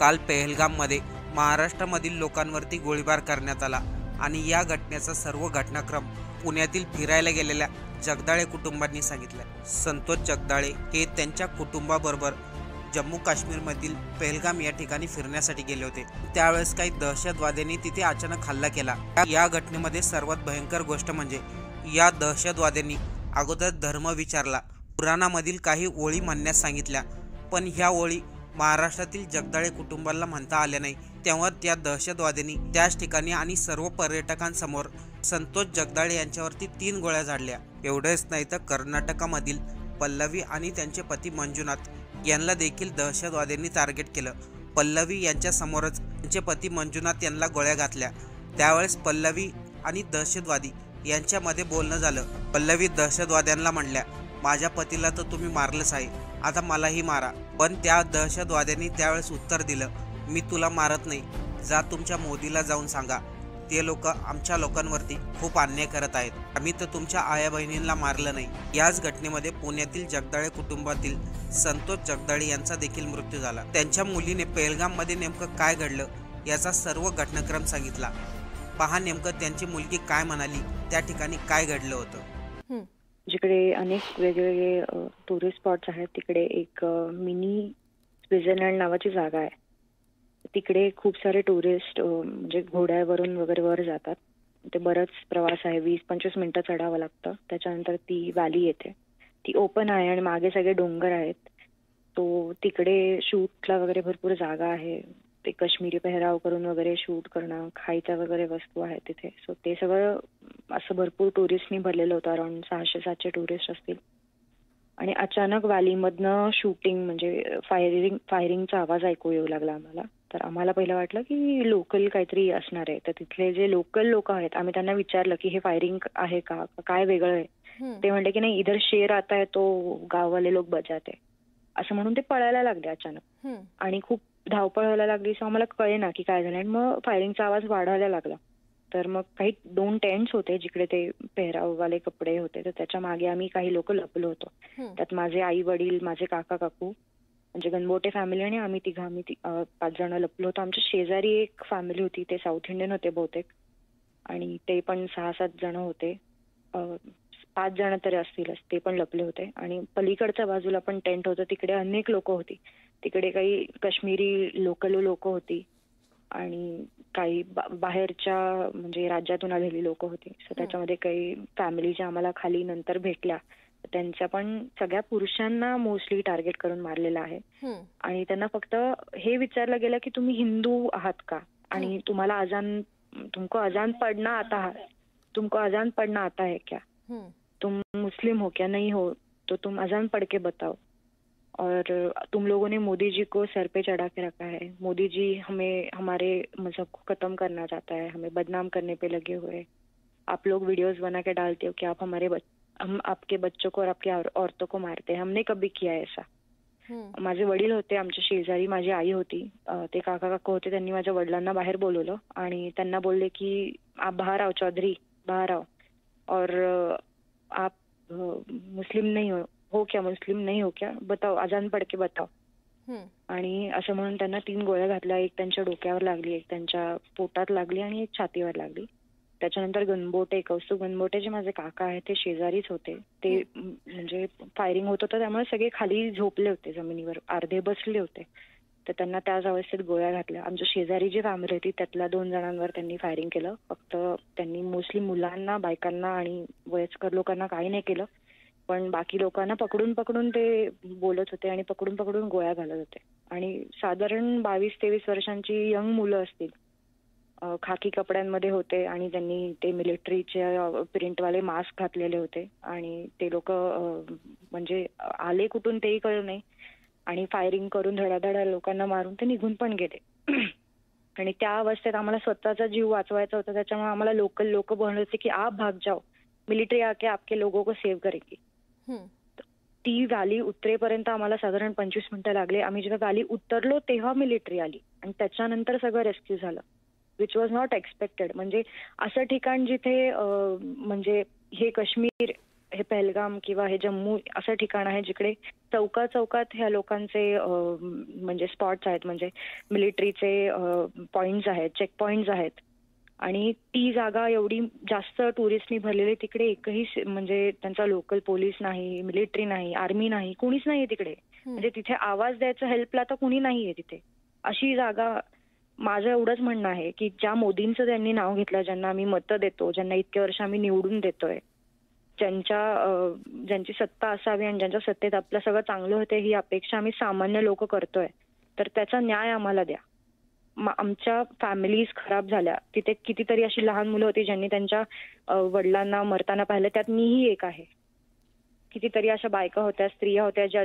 काल पेहलगाममध्ये महाराष्ट्रामधील लोकांवरती गोळीबार करण्यात आला आणि या घटनेचा सर्व घटनाक्रम पुण्यातील फिरायला गेलेल्या जगदाळे कुटुंबांनी सांगितलं। संतोष जगदाळे हे त्यांच्या कुटुंबाबरोबर जम्मू काश्मीरमधील पेहलगाम या ठिकाणी फिरण्यासाठी गेले होते। त्यावेळेस काही दहशतवाद्यांनी तिथे अचानक हल्ला केला। या घटनेमध्ये सर्वात भयंकर गोष्ट म्हणजे या दहशतवाद्यांनी अगोदर धर्म विचारला, पुराणामधील काही ओळी म्हणण्यास सांगितल्या, पण ह्या ओळी महाराष्ट्रातील जगदाळे कुटुंबाला म्हणता आल्या नाही। तेव्हा त्या दहशतवाद्यांनी त्याच ठिकाणी आणि सर्व पर्यटकांसमोर संतोष जगदाळे यांच्यावरती 3 गोळ्या झाडल्या। एवढेच नाही तर कर्नाटकामधील पल्लवी आणि त्यांचे पती मंजुनाथ यांना देखील दहशतवाद्यांनी टार्गेट केलं। पल्लवी यांच्या समोरच त्यांचे पती मंजुनाथ यांना गोळ्या घातल्या। त्यावेळेस पल्लवी आणि दहशतवादी यांच्यामध्ये बोलणं झालं। पल्लवी दहशतवाद्यांना म्हणल्या, माझ्या पतीला तर तुम्ही मारलंच आहे, आता मलाही मारा। पण त्या दहशतवाद्यांनी त्यावेळेस उत्तर दिलं, मी तुला मारत नाही, जा तुमच्या मोदीला जाऊन सांगा, ते लोक आमच्या लोकांवरती खूप अन्याय करत आहेत, आम्ही तर तुमच्या आया बहिणींना मारलं नाही। याच घटनेमध्ये पुण्यातील जगदाळे कुटुंबातील संतोष जगदाळे यांचा देखील मृत्यू झाला। त्यांच्या मुलीने पेहलगाममध्ये नेमकं काय घडलं याचा सर्व घटनाक्रम सांगितला। पहा नेमकं त्यांची मुलगी काय म्हणाली, त्या ठिकाणी काय घडलं होतं। जिकडे अनेक वेगवेगळे टुरिस्ट स्पॉट्स आहेत, तिकडे एक मिनी स्वित्झर्लंड नावाची जागा आहे। तिकडे खूप सारे टुरिस्ट म्हणजे घोड्यावरून वगैरे वर जातात। ते बरंच प्रवास आहे, 20-25 मिनिटं चढावं लागतं। त्याच्यानंतर ती व्हॅली येते, ती ओपन आहे आणि मागे सगळे डोंगर आहेत। तो तिकडे शूटला वगैरे भरपूर जागा आहे। ते काश्मीरी पेहराव करून वगैरे शूट करणं, खायच्या वगैरे वस्तू आहेत तिथे। सो ते सगळं असं भरपूर टुरिस्टनी भरलेलं होतं, अराउंड 600-700 टुरिस्ट असतील। आणि अचानक व्हॅलीमधनं शूटिंग म्हणजे फायरिंगचा आवाज ऐकू येऊ लागला आम्हाला। तर आम्हाला पहिलं वाटलं की लोकल काहीतरी असणार आहे। तर तिथले जे लोकल लोक आहेत, आम्ही त्यांना विचारलं की हे फायरिंग आहे का, काय वेगळं आहे? ते म्हणले की नाही, इधर शेर आता है तो गाववाले लोक बजाते, असं म्हणून ते पळायला लागले अचानक। आणि खूप धावपळ व्हायला लागली। सो आम्हाला कळेना की काय झालं, आणि मग फायरिंगचा आवाज वाढायला लागला। तर मग काही 2 टेंट्स होते जिकडे ते पेहराववाले कपडे होते, तर त्याच्या मागे आम्ही काही लोक लपलो होतो। त्यात माझे आई वडील, माझे काका काकू, म्हणजे गणबोटे फॅमिली, आणि आम्ही 5 जण लपलो होतो। आमच्या शेजारी एक फॅमिली होती, ते साऊथ इंडियन होते बहुतेक, आणि ते पण 6-7 जण होते, 5 जण तरी असतीलच, ते पण लपले होते। आणि पलीकडच्या बाजूला पण टेंट होतं, तिकडे अनेक लोक होती। तिकडे काही काश्मीरी लोकल लोक होती आणि काही बाहेरच्या म्हणजे राज्यातून आलेली लोक होती। सो त्याच्यामध्ये काही फॅमिलीच्या आम्हाला खाली नंतर भेटल्या, त्यांच्या पण सगळ्या पुरुषांना मोस्टली टार्गेट करून मारलेलं आहे। आणि त्यांना फक्त हे विचारलं गेलं की तुम्ही हिंदू आहात का, आणि तुम्हाला तुमको अजान पढ़ना आता है क्या, तुम मुस्लिम हो क्या, नहीं हो तो तुम अजान पढ़ के बताओ, और तुम लोगों ने मोदी जी को सर पे चढ़ा के रखा है, मोदी जी हमें हमारे मजहब को खत्म करना चाहता है, हमें बदनाम करने पे लगे हुए, आप लोग वीडियोस बना के डालते हो कि आप हम आपके बच्चों को और आपकी औरतों को मारते हैं, हमने कभी किया ऐसा। माझे वडील होते, आमच्या शेजारी माझी आई होती, ते काका काकू होते, त्यांनी माझ्या वडिलांना बाहेर बोलवलं आणि त्यांना बोलले की आप बाहर आओ चौधरी, बाहर आओ, और आप मुस्लिम नहीं हो क्या, मुस्लिम नहीं हो क्या, बताओ, अजान पढ़ के बताओ। आणि असं म्हणून त्यांना 3 गोळ्या घातल्या। एक त्यांच्या डोक्यावर लागली, एक त्यांच्या पोटात लागली आणि एक छातीवर लागली। त्याच्यानंतर कौस्तुभ गणबोटे जे माझे काका आहेत, ते शेजारीच होते। ते म्हणजे फायरिंग होत होतं त्यामुळे सगळे खाली झोपले होते, जमिनीवर अर्धे बसले होते, तर त्यांना त्याच अवस्थेत गोळ्या घातल्या। आमच्या शेजारी जी फॅमिली होती त्यातल्या 2 जणांवर त्यांनी फायरिंग केलं। फक्त त्यांनी मोस्टली मुलांना, बायकांना आणि वयस्कर लोकांना काही नाही केलं, पण बाकी लोकांना पकडून ते बोलत होते आणि पकडून गोळ्या घालत होते। आणि साधारण 22-23 वर्षांची यंग मुलं असतील, खाकी कपड्यांमध्ये होते, आणि त्यांनी ते मिलिटरीचे प्रिंटवाले मास्क घातलेले होते, आणि ते लोक म्हणजे आले कुठून तेही कळलं नाही, आणि फायरिंग करून धडाधडा लोकांना मारून ते निघून पण गेले। आणि त्या अवस्थेत आम्हाला स्वतःचा जीव वाचवायचा होता, त्याच्यामुळे आम्हाला लोकल लोक बोलत होते की आप भाग जाओ, मिलिटरी आके आपके लोगों को सेव्ह करेगी। ती व्हॅली उतरेपर्यंत आम्हाला साधारण 25 मिनिटं लागले। आम्ही जेव्हा व्हॅली उतरलो तेव्हा मिलिटरी आली, आणि त्याच्यानंतर सगळं रेस्क्यू झालं, विच वॉज नॉट एक्सपेक्टेड। म्हणजे असं ठिकाण जिथे म्हणजे हे काश्मीर हे पहलगाम किंवा हे जम्मू असं ठिकाण आहे जिकडे चौकात ह्या लोकांचे म्हणजे स्पॉट्स आहेत, म्हणजे मिलिटरीचे पॉइंट्स आहेत, चेक पॉइंट्स आहेत. आणि ती जागा एवढी जास्त टुरिस्टनी भरलेली, तिकडे एकही म्हणजे त्यांचा लोकल पोलीस नाही, मिलिटरी नाही, आर्मी नाही, कुणीच नाहीये तिकडे. म्हणजे तिथे आवाज द्यायचं हेल्पला तर कुणी नाहीये तिथे. अशी जागा. माझं एवढंच म्हणणं आहे की ज्या मोदींचं त्यांनी नाव घेतलं, ज्यांना आम्ही मतं देतो, ज्यांना इतक्या वर्ष आम्ही निवडून देतोय, ज्यांची सत्ता असावी आणि ज्यांच्या सत्तेत आपलं सगळं चांगलं होते ही अपेक्षा आम्ही सामान्य लोक करतोय, तर त्याचा न्याय आम्हाला द्या. आमच्या फॅमिलीज खराब झाल्या. तिथे कितीतरी अशी लहान मुलं होती ज्यांनी त्यांच्या वडिलांना मरताना पाहिलं, त्यात मीही एक आहे. कितीतरी अशा बायका होत्या, स्त्रिया होत्या ज्या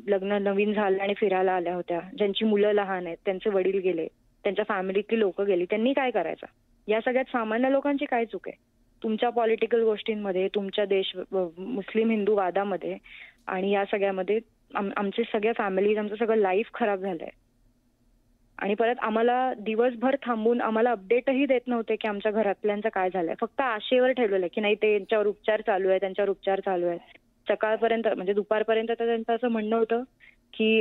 लग्न नवीन झालं आणि फिरायला आल्या होत्या, ज्यांची मुलं लहान आहेत, त्यांचे वडील गेले, त्यांच्या फॅमिलीतली लोक गेली. त्यांनी काय करायचं? या सगळ्यात सामान्य लोकांची काय चूक आहे? तुमच्या पॉलिटिकल गोष्टींमध्ये, तुमच्या मुस्लिम हिंदू वादामध्ये आणि या सगळ्यामध्ये आमचे सगळ्या फॅमिलीज, आमचं सगळं लाईफ खराब झालंय. आणि परत आम्हाला दिवसभर थांबून आम्हाला अपडेटही देत नव्हते की आमच्या घरातल्यांचं काय झालंय. फक्त आशेवर ठेवलेलं की नाही त्यांच्यावर उपचार चालू आहे. सकाळपर्यंत म्हणजे दुपारपर्यंत तर त्यांचं असं म्हणणं होतं की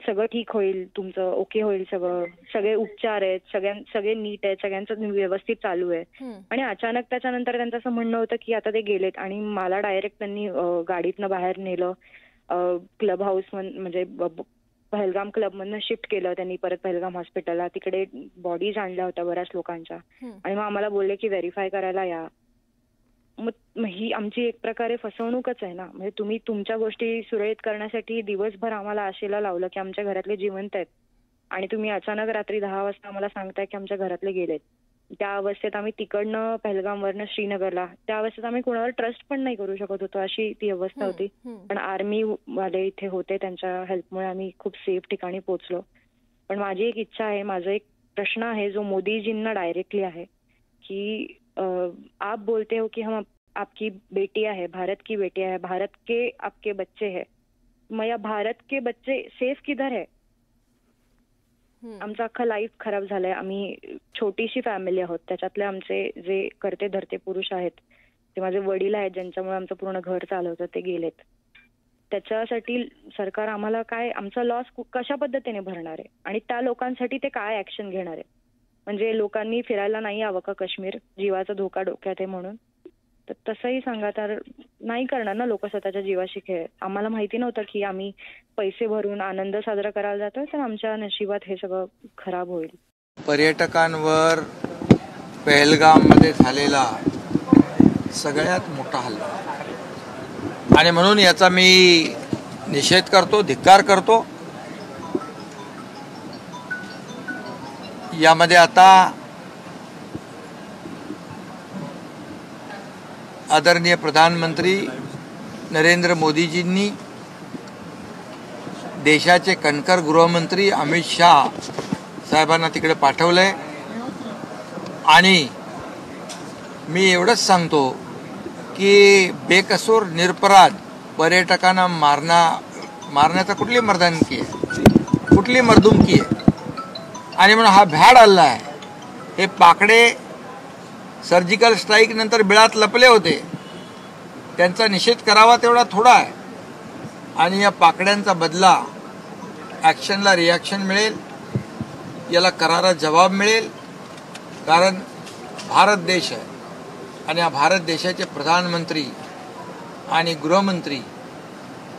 सगळं ठीक होईल, तुमचं ओके होईल, सगळे उपचार आहेत, सगळे नीट आहेत, सगळ्यांचं व्यवस्थित चालू आहे. आणि अचानक त्याच्यानंतर त्यांचं असं म्हणणं होतं की आता ते गेलेत. आणि मला डायरेक्ट त्यांनी गाडीतनं बाहेर नेलं, क्लब हाऊस म्हणजे पहलगाम क्लबमधनं शिफ्ट केलं त्यांनी परत पहलगाम हॉस्पिटलला. तिकडे बॉडीज आणल्या होत्या बऱ्याच लोकांच्या. आणि मग आम्हाला बोलले की व्हेरीफाय करायला या. मग ही आमची एक प्रकारे फसवणूकच आहे ना. म्हणजे तुम्ही तुमच्या गोष्टी सुरळीत करण्यासाठी दिवसभर आम्हाला आशेला लावलं की आमच्या घरातले जिवंत आहेत, आणि तुम्ही अचानक रात्री 10 वाजता आम्हाला सांगताय की आमच्या घरातले गेलेत. त्या अवस्थेत आम्ही तिकडनं पहलगामवरनं श्रीनगरला, त्या अवस्थेत आम्ही कोणावर ट्रस्ट पण नाही करू शकत होतो, अशी ती अवस्था होती. पण आर्मी वाले इथे होते, त्यांच्या हेल्पमुळे आम्ही खूप सेफ ठिकाणी पोहोचलो. पण माझी एक इच्छा आहे, माझा एक प्रश्न आहे जो मोदीजींना डायरेक्टली आहे की आप बोलते हो कि हम आपकी बेटी है, भारत की बेटी है, भारत के आपके बच्चे है, मग या भारत के बच्चे सेफ किधर है? आमचं अख्खा लाईफ खराब झालंय. आम्ही छोटीशी फॅमिली आहोत, त्याच्यातले आमचे जे करते धरते पुरुष आहेत, ते माझे वडील आहेत ज्यांच्यामुळे आमचं पूर्ण घर चालवतं, ते गेलेत. त्याच्यासाठी सरकार आम्हाला काय, आमचा लॉस कशा पद्धतीने भरणार आहे आणि त्या लोकांसाठी ते काय ऍक्शन घेणार आहे? म्हणजे लोकांनी फिरायला नाही यावं का काश्मीर, जीवाचा धोका डोक्यात आहे म्हणून? तर तसंही सांगा तर नाही करणार ना लोक स्वतःच्या जीवाशी खेळ. आम्हाला माहिती नव्हतं की आम्ही पैसे भरून आनंद साजरा करायला जातोय, तर आमच्या नशिबात हे सगळं खराब होईल. पर्यटकांवर पहलगाममध्ये झालेला सगळ्यात मोठा हल्ला, आणि म्हणून याचा मी निषेध करतो, धिक्कार करतो. यामध्ये आता आदरणीय प्रधानमंत्री नरेंद्र मोदीजींनी, देशाचे कणखर गृहमंत्री अमित शाह साहेबांना तिकडे पाठवलंय. आणि मी एवढंच सांगतो की बेकसूर निरपराध पर्यटकांना मारण्याचा कुठली मर्दानकी आहे, कुठली मर्दुमकी आहे? आणि म्हणून हा भ्याड हल्ला आहे. हे पाकडे सर्जिकल स्ट्राईक नंतर बिळात लपले होते, त्यांचा निषेध करावा तेवढा थोडा आहे. आणि या पाकड्यांचा बदला, ॲक्शनला रिॲक्शन मिळेल, याला करारा जवाब मिळेल. कारण भारत देश आहे आणि या भारत देशाचे प्रधानमंत्री आणि गृहमंत्री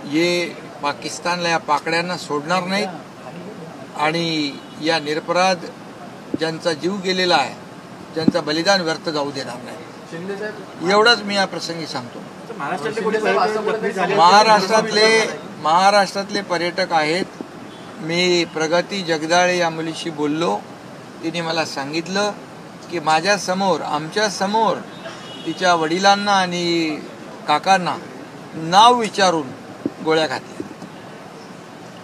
हे पाकिस्तानला या पाकड्यांना सोडणार नाहीत. आणि या निरपराध ज्यांचा जीव गेलेला आहे, ज्यांचं बलिदान व्यर्थ जाऊ देणार नाही, एवढंच मी या प्रसंगी सांगतो. महाराष्ट्रातले पर्यटक आहेत. मी प्रगती जगदाळे या मुलीशी बोललो. तिने मला सांगितलं की माझ्यासमोर, आमच्यासमोर तिच्या वडिलांना आणि काकांना नाव विचारून गोळ्या घातल्या.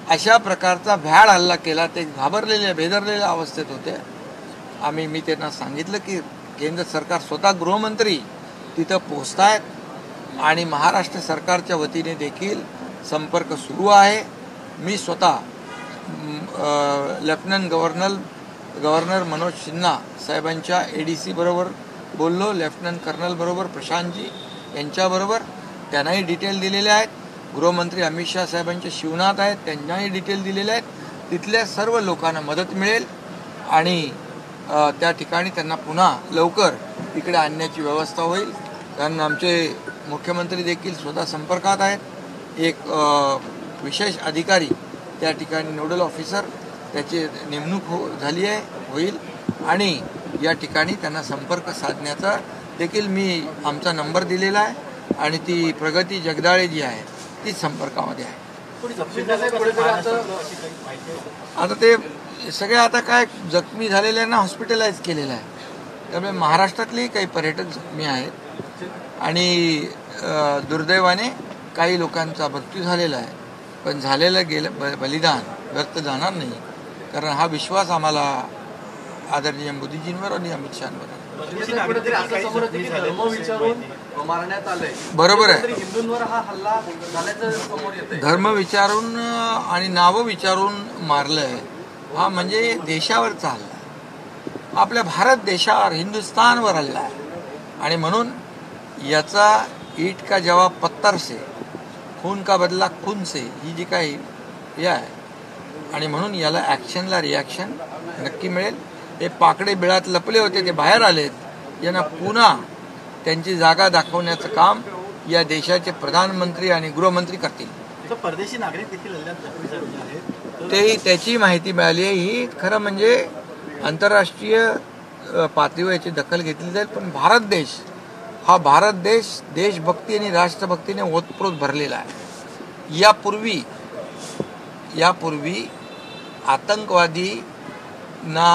अशा प्रकारचा भ्याड हल्ला केला. ते घाबरलेले, भेदरलेल्या अवस्थेत होते. मी त्यांना सांगितलं की केंद्र सरकार, स्वतः गृहमंत्री तिथं पोहोचतायत आणि महाराष्ट्र सरकारच्या वतीने देखील संपर्क सुरू आहे. मी स्वतः लेफ्टनंट गव्हर्नर मनोज सिन्हा साहेबांच्या ADC बरोबर बोललो, लेफ्टनंट कर्नल बरोबर, प्रशांतजी यांच्याबरोबर. त्यांनाही डिटेल दिलेले आहेत. गृहमंत्री अमित शहा साहेबांच्या शिवनात आहेत, त्यांनाही डिटेल दिलेले आहेत. तिथल्या सर्व लोकांना मदत मिळेल आणि त्या ठिकाणी त्यांना पुन्हा लवकर तिकडे आणण्याची व्यवस्था होईल. कारण आमचे मुख्यमंत्री देखील स्वतः संपर्कात आहेत. एक विशेष अधिकारी त्या ठिकाणी नोडल ऑफिसर त्याची नेमणूक झाली आहे, होईल आणि या ठिकाणी त्यांना संपर्क साधण्याचा देखील मी आमचा नंबर दिलेला आहे आणि ती प्रगती जगदाळे जी आहे ती संपर्कामध्ये आहे. आता ते सगळे आता काय जखमी झालेल्यांना हॉस्पिटलाइज केलेलं आहे. त्यामुळे महाराष्ट्रातलेही काही पर्यटक जखमी आहेत आणि दुर्दैवाने काही लोकांचा मृत्यू झालेला आहे. पण झालेलं बलिदान व्यर्थ जाणार नाही, कारण हा विश्वास आम्हाला आदरणीय मोदीजींवर आणि अमित शहांवर आहे. बरोबर आहे. धर्म विचारून आणि नावं विचारून मारलंय हा म्हणजे देशावरचा हल्ला, आपल्या भारत देशावर हिंदुस्थानवर हल्ला आहे. आणि म्हणून याचा ईट का जवाब पत्थर से, खून का बदला खून से ही जी काही हे आहे आणि म्हणून याला ॲक्शनला रिॲक्शन नक्की मिळेल. हे पाकडे बिळात लपले होते ते बाहेर आलेत, यांना पुन्हा त्यांची जागा दाखवण्याचं काम या देशाचे प्रधानमंत्री आणि गृहमंत्री करतील. परदेशी नागरिक देखील हल्ल्यात जखमी झाले आहेत, ते त्याची माहिती मिळाली आहे. ही खरं म्हणजे आंतरराष्ट्रीय पातळीवर याची दखल घेतली जाईल. पण भारत देश देशभक्ती आणि राष्ट्रभक्तीने ओतप्रोत भरलेला आहे. यापूर्वी आतंकवादी ना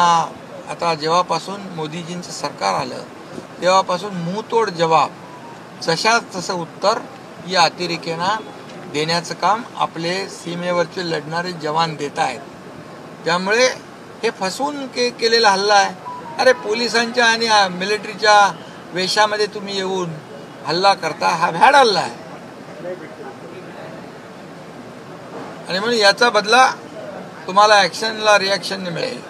आता जेव्हापासून मोदीजींचं सरकार आलं तेव्हापासून मुंहतोड जवाब जशाच तसं उत्तर या अतिरेक्यांना देण्याचं काम आपले सीमेवरचे लढणारे जवान देत आहेत. त्यामुळे हे फसवून केलेला हल्ला आहे. अरे पोलिसांच्या आणि मिलिटरीच्या वेशामध्ये तुम्ही येऊन हल्ला करता, हा भ्याड हल्ला आहे. आणि म्हणून याचा बदला तुम्हाला ॲक्शनला रिॲक्शन मिळेल.